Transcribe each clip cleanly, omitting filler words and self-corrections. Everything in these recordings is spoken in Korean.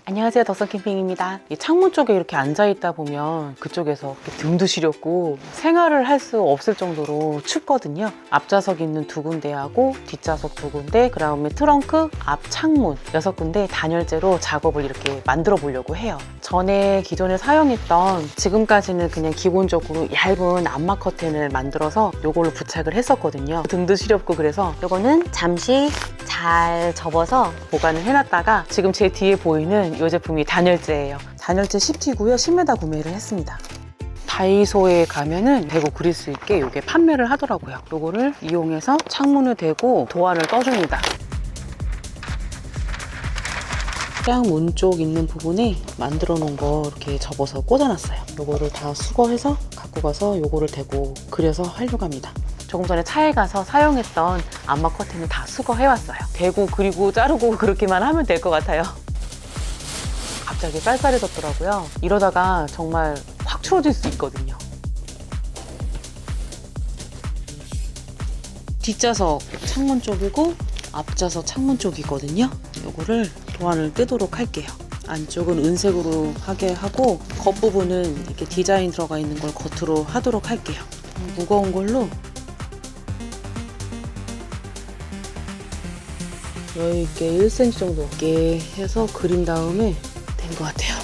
안녕하세요, 덕선캠핑입니다. 이 창문 쪽에 이렇게 앉아있다 보면 그쪽에서 이렇게 등도 시렵고 생활을 할 수 없을 정도로 춥거든요. 앞좌석 있는 2군데하고 뒷좌석 2군데, 그 다음에 트렁크, 앞 창문 6군데 단열재로 작업을 이렇게 만들어 보려고 해요. 전에 기존에 사용했던, 지금까지는 그냥 기본적으로 얇은 암막 커튼을 만들어서 이걸로 부착을 했었거든요. 등도 시렵고 그래서 이거는 잠시 잘 접어서 보관을 해놨다가 지금 제 뒤에 보이는 이 제품이 단열재예요. 단열재 10T고요. 10m 구매를 했습니다. 다이소에 가면은 대고 그릴 수 있게 이게 판매를 하더라고요. 이거를 이용해서 창문을 대고 도안을 떠줍니다. 문 쪽 있는 부분에 만들어 놓은 거 이렇게 접어서 꽂아놨어요. 이거를 다 수거해서 갖고 가서 이거를 대고 그려서 하려고 합니다. 조금 전에 차에 가서 사용했던 암막 커튼을 다 수거해왔어요. 대고 그리고 자르고 그렇게만 하면 될 것 같아요. 갑자기 쌀쌀해졌더라고요. 이러다가 정말 확 추워질 수 있거든요. 뒷좌석 창문 쪽이고 앞좌석 창문 쪽이거든요. 이거를 도안을 뜨도록 할게요. 안쪽은 은색으로 하게 하고 겉부분은 이렇게 디자인 들어가 있는 걸 겉으로 하도록 할게요. 무거운 걸로 여유있게 1cm 정도 높게 해서 그린 다음에 된 것 같아요.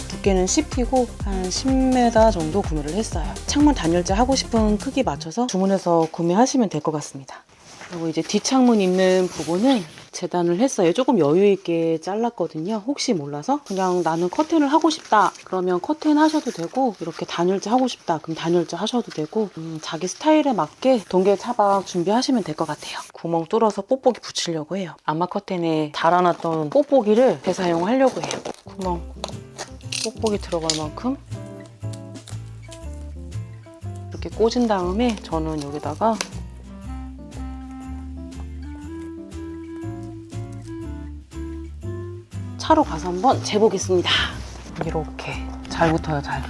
두께는 10T고 한 10m 정도 구매를 했어요. 창문 단열재 하고 싶은 크기 맞춰서 주문해서 구매하시면 될 것 같습니다. 그리고 이제 뒷창문 있는 부분은 재단을 했어요. 조금 여유 있게 잘랐거든요. 혹시 몰라서 그냥 나는 커튼을 하고 싶다 그러면 커튼 하셔도 되고, 이렇게 단열재 하고 싶다 그럼 단열재 하셔도 되고, 자기 스타일에 맞게 동계 차박 준비하시면 될 것 같아요. 구멍 뚫어서 뽁뽁이 붙이려고 해요. 암막 커튼에 달아놨던 뽁뽁이를 재사용하려고 해요. 구멍 뽁뽁이 들어갈 만큼 이렇게 꽂은 다음에 저는 여기다가 차로 가서 한번 재보겠습니다. 이렇게 잘 붙어요. 잘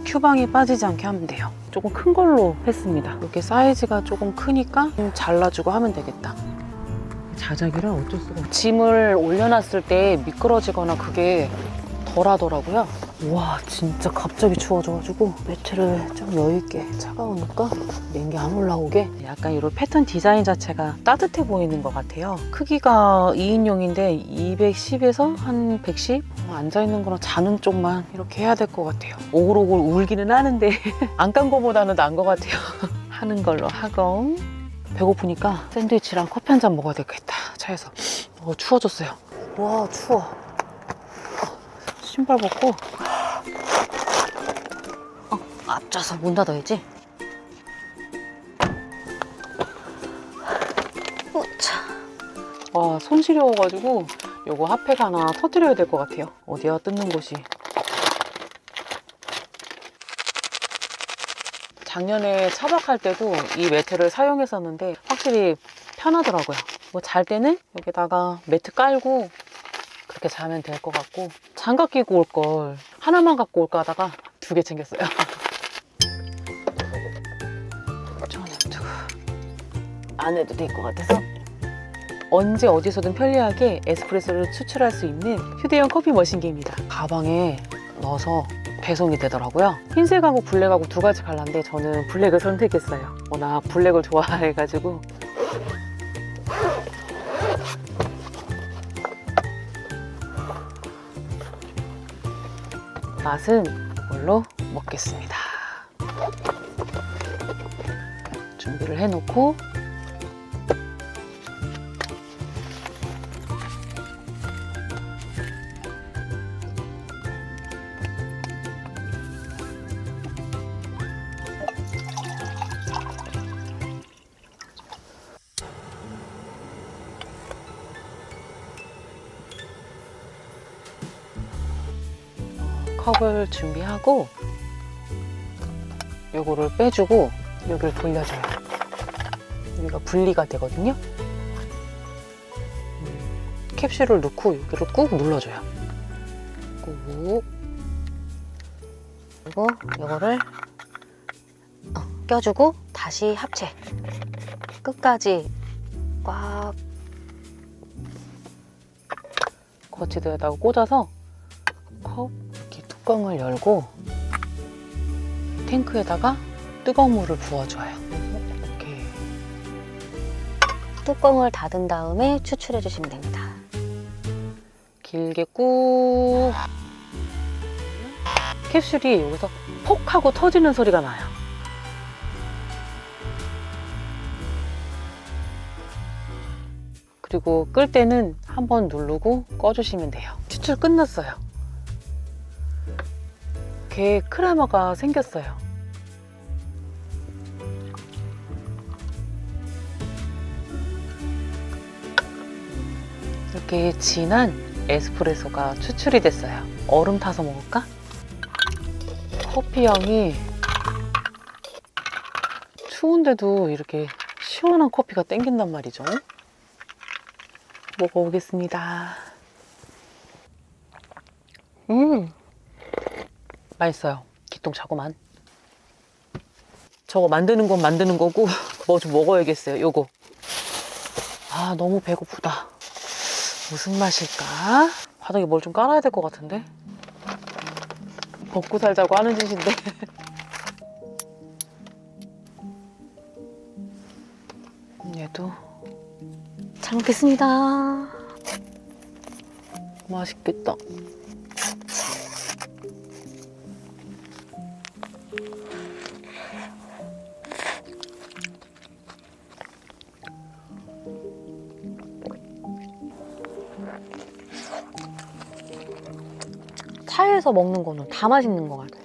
큐방이 빠지지 않게 하면 돼요. 조금 큰 걸로 했습니다. 이렇게 사이즈가 조금 크니까 잘라주고 하면 되겠다. 자작이라 어쩔 수가 없어. 짐을 올려놨을 때 미끄러지거나 그게 덜 하더라고요. 와, 진짜 갑자기 추워져가지고 매트를 좀 여유있게, 차가우니까 냉기 안 올라오게 약간 이런 패턴 디자인 자체가 따뜻해 보이는 것 같아요. 크기가 2인용인데 210에서 한 110? 앉아있는 거랑 자는 쪽만 이렇게 해야 될 것 같아요. 오글오글 울기는 하는데 안 깐 거보다는 나은 것 같아요. 하는 걸로 하고, 배고프니까 샌드위치랑 커피 한 잔 먹어야 되겠다. 차에서. 추워졌어요. 와, 추워. 신발 벗고 앞좌석 문 닫아야지. 와, 손 시려워가지고 요거 핫팩 하나 터뜨려야 될 것 같아요. 어디야 뜯는 곳이. 작년에 차박할 때도 이 매트를 사용했었는데 확실히 편하더라고요. 뭐 잘 때는 여기다가 매트 깔고 그렇게 자면 될 것 같고, 장갑 끼고 올 걸 하나만 갖고 올까 하다가 2개 챙겼어요. 안 해도 될 것 같아서. 언제 어디서든 편리하게 에스프레소를 추출할 수 있는 휴대용 커피 머신기입니다. 가방에 넣어서 배송이 되더라고요. 흰색하고 블랙하고 2가지 컬러인데 저는 블랙을 선택했어요. 워낙 블랙을 좋아해가지고. 맛은 이걸로 먹겠습니다. 준비를 해놓고 컵을 준비하고 요거를 빼주고 여기를 돌려줘요. 여기가 분리가 되거든요. 캡슐을 넣고 여기를 꾹 눌러줘요. 꾹. 그리고 요거를 껴주고 다시 합체. 끝까지 꽉. 거치대에다가 꽂아서 컵 이렇게 뚜껑을 열고 탱크에다가 뜨거운 물을 부어줘요. 이렇게 뚜껑을 닫은 다음에 추출해 주시면 됩니다. 길게 꾹. 캡슐이 여기서 폭 하고 터지는 소리가 나요. 그리고 끌 때는 한번 누르고 꺼주시면 돼요. 추출 끝났어요. 이렇게 크레마가 생겼어요. 이렇게 진한 에스프레소가 추출이 됐어요. 얼음 타서 먹을까? 커피 향이 추운데도 이렇게 시원한 커피가 땡긴단 말이죠. 먹어보겠습니다. 맛있어요. 기똥차고만. 저거 만드는 건 만드는 거고 뭐 좀 먹어야겠어요. 요거. 아, 너무 배고프다. 무슨 맛일까? 바닥에 뭘 좀 깔아야 될 것 같은데? 먹고 살자고 하는 짓인데. 얘도 잘 먹겠습니다. 맛있겠다. 차에서 먹는 거는 다 맛있는 것 같아요.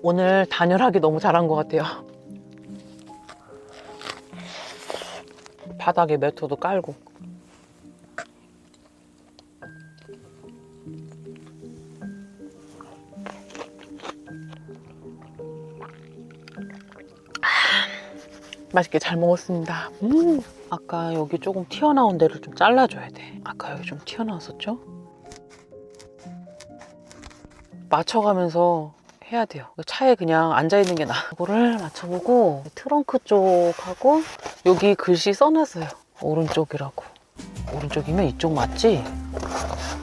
오늘 단열하기 너무 잘한 것 같아요. 바닥에 매트도 깔고. 맛있게 잘 먹었습니다. 아까 여기 조금 튀어나온 데를 좀 잘라줘야 돼. 아까 여기 좀 튀어나왔었죠? 맞춰가면서 해야 돼요. 차에 그냥 앉아있는 게 나아. 이거를 맞춰보고 트렁크 쪽하고 여기 글씨 써놨어요. 오른쪽이라고. 오른쪽이면 이쪽 맞지?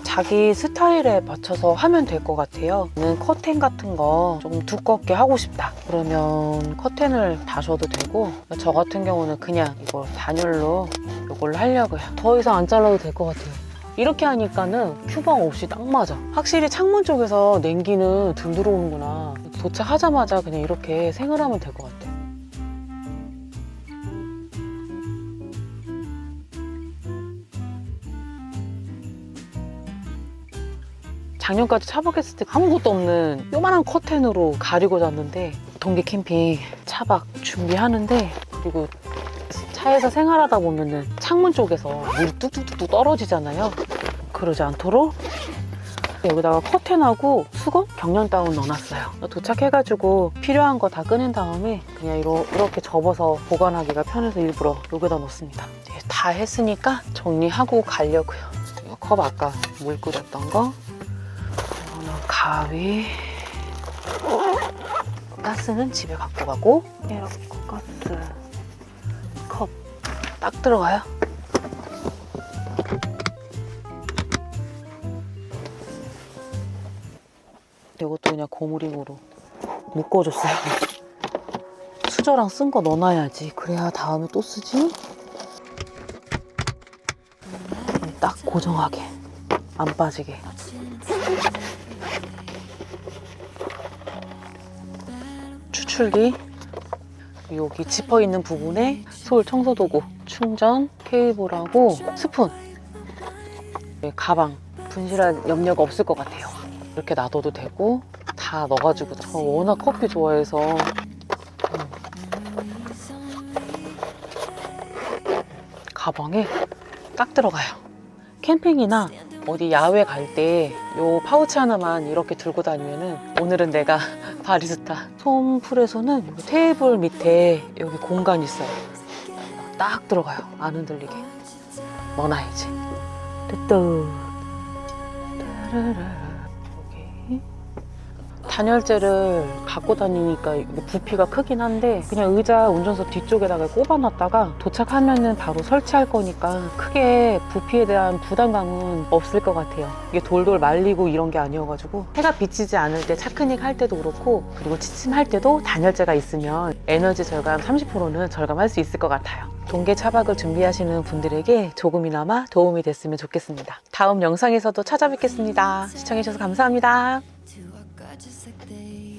자기 스타일에 맞춰서 하면 될 것 같아요. 저는 커튼 같은 거 좀 두껍게 하고 싶다. 그러면 커튼을 다셔도 되고, 저 같은 경우는 그냥 이거 단열로 이걸로 하려고요. 더 이상 안 잘라도 될 것 같아요. 이렇게 하니까는 큐방 없이 딱 맞아. 확실히 창문 쪽에서 냉기는 덜 들어오는구나. 도착하자마자 그냥 이렇게 생을 하면 될 것 같아. 작년까지 차박했을 때 아무것도 없는 요만한 커튼으로 가리고 잤는데, 동계 캠핑 차박 준비하는데, 그리고 차에서 생활하다 보면은 창문 쪽에서 물이 뚝뚝뚝 떨어지잖아요. 그러지 않도록 여기다가 커튼하고 수건, 경련 다운 넣어놨어요. 도착해가지고 필요한 거 다 꺼낸 다음에 그냥 이렇게 접어서 보관하기가 편해서 일부러 여기다 넣습니다. 이제 다 했으니까 정리하고 가려고요. 이 컵 아까 물 끓였던 거, 이거는 가위, 가스는 집에 갖고 가고, 이렇게 가스 컵 딱 들어가요. 이것도 그냥 고무링으로 묶어줬어요. 수저랑 쓴 거 넣어놔야지. 그래야 다음에 또 쓰지. 딱 고정하게, 안 빠지게. 추출기, 여기 지퍼 있는 부분에 솔 청소도구, 충전 케이블하고 스푼. 가방 분실할 염려가 없을 것 같아요. 이렇게 놔둬도 되고, 다 넣어가지고. 저 워낙 커피 좋아해서. 가방에 딱 들어가요. 캠핑이나 어디 야외 갈 때 요 파우치 하나만 이렇게 들고 다니면은, 오늘은 내가 바리스타. 솜풀에서는 여기 테이블 밑에 여기 공간 있어요. 딱 들어가요. 안 흔들리게. 넣어놔야지. 됐다. 단열재를 갖고 다니니까 부피가 크긴 한데 그냥 의자 운전석 뒤쪽에다가 꼽아놨다가 도착하면은 바로 설치할 거니까 크게 부피에 대한 부담감은 없을 것 같아요. 이게 돌돌 말리고 이런 게 아니어가지고 해가 비치지 않을 때 차크닉 할 때도 그렇고 그리고 취침할 때도 단열재가 있으면 에너지 절감 30%는 절감할 수 있을 것 같아요. 동계 차박을 준비하시는 분들에게 조금이나마 도움이 됐으면 좋겠습니다. 다음 영상에서도 찾아뵙겠습니다. 시청해주셔서 감사합니다. to our God just like they